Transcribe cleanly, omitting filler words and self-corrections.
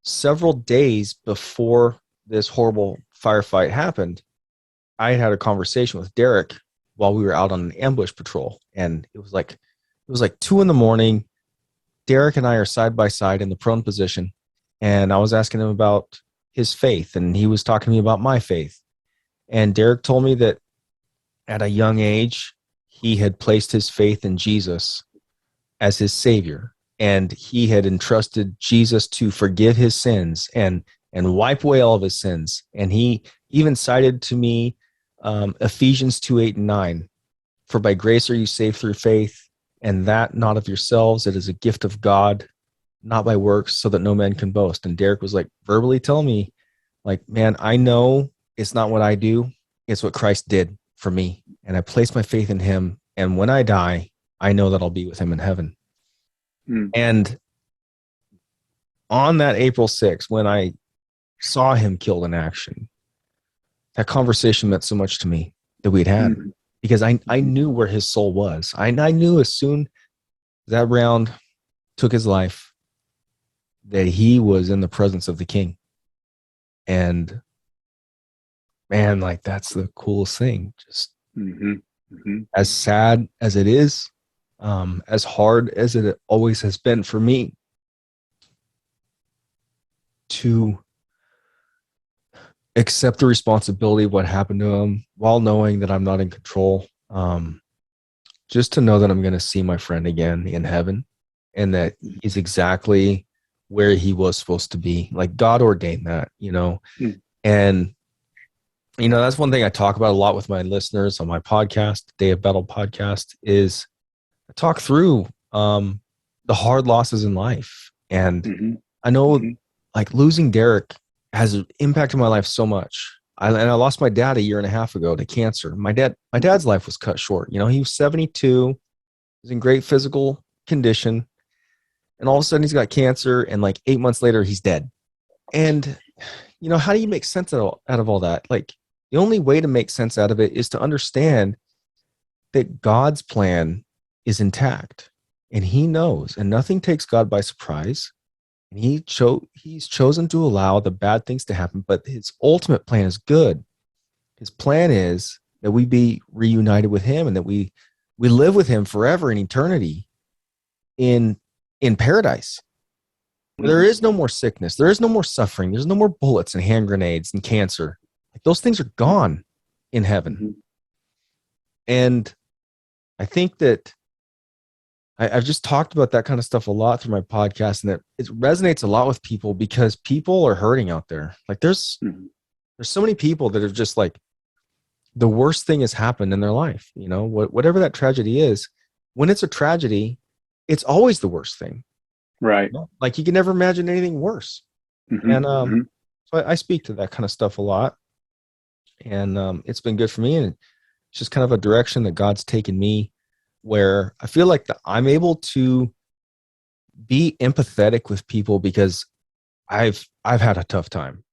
several days before this horrible firefight happened, I had a conversation with Derek while we were out on an ambush patrol, and it was like 2 a.m. Derek and I are side by side in the prone position, and I was asking him about his faith, and he was talking to me about my faith. And Derek told me that at a young age, he had placed his faith in Jesus as his savior, and he had entrusted Jesus to forgive his sins and wipe away all of his sins. And he even cited to me Ephesians 2:8 and 9, for by grace are you saved through faith, and that not of yourselves, it is a gift of God, not by works, so that no man can boast. And Derek was like verbally telling me, like, man, I know it's not what I do, it's what Christ did for me, and I place my faith in him, and when I die, I know that I'll be with him in heaven. Mm. And on that April 6th, when I saw him killed in action, that conversation meant so much to me that we'd had, because I knew where his soul was. I knew as soon as that round took his life that he was in the presence of the King. And man, like, that's the coolest thing. Just as sad as it is, as hard as it always has been for me to accept the responsibility of what happened to him while knowing that I'm not in control. Just to know that I'm going to see my friend again in heaven, and that he's exactly where he was supposed to be. Like, God ordained that, and that's one thing I talk about a lot with my listeners on my podcast, Day of Battle podcast, is I talk through the hard losses in life. And I know like losing Derek has impacted my life so much. I lost my dad a year and a half ago to cancer. My dad's life was cut short. He was 72, he was in great physical condition, and all of a sudden he's got cancer, and like 8 months later he's dead. And how do you make sense out of all that? Like, the only way to make sense out of it is to understand that God's plan is intact, and he knows, and nothing takes God by surprise. And he's chosen to allow the bad things to happen, but his ultimate plan is good. His plan is that we be reunited with him, and that we live with him forever in eternity in paradise. There is no more sickness. There is no more suffering. There's no more bullets and hand grenades and cancer. Like, those things are gone in heaven. And I think that I've just talked about that kind of stuff a lot through my podcast, and that it resonates a lot with people, because people are hurting out there. Like, there's so many people that are just like, the worst thing has happened in their life. Whatever that tragedy is, when it's a tragedy, it's always the worst thing. Right. Like, you can never imagine anything worse. And so I speak to that kind of stuff a lot, and it's been good for me. And it's just kind of a direction that God's taken me, where I feel like that I'm able to be empathetic with people, because I've had a tough time.